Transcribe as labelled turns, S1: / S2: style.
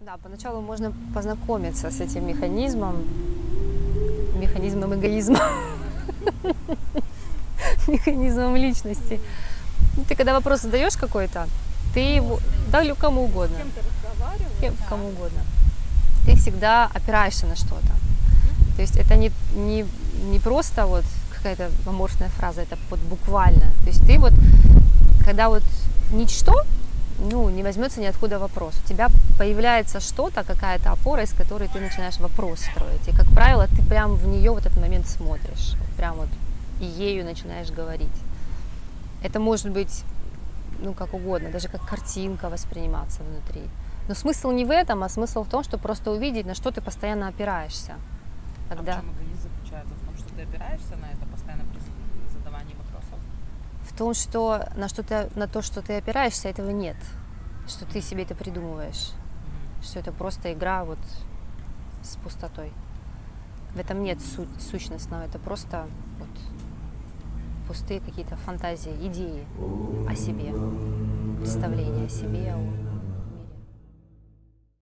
S1: Да, поначалу можно познакомиться с этим механизмом эгоизма, механизмом личности. Ну, ты когда вопрос задаешь какой-то, ты его, да, кому угодно,
S2: С кем ты разговариваешь? Да.
S1: кому угодно, ты всегда опираешься на что-то. То есть это не просто вот какая-то аморфная фраза, это вот буквально. То есть ты вот, когда вот ничто, ну, не возьмется ниоткуда вопрос. У тебя появляется что-то, какая-то опора, из которой ты начинаешь вопрос строить. И, как правило, ты прям в нее в этот момент смотришь. Вот прям вот и ею начинаешь говорить. Это может быть, ну, как угодно, даже как картинка восприниматься внутри. Но смысл не в этом, а смысл в том, что просто увидеть, на что ты постоянно опираешься. Когда...
S2: А в чем эгоизм заключается? В том, что ты опираешься на это постоянно при задавании вопросов?
S1: В том, что на то, что ты опираешься, этого нет. Что ты себе это придумываешь. Что это просто игра вот с пустотой. В этом нет сущностного, это просто вот пустые какие-то фантазии, идеи о себе, представления о себе,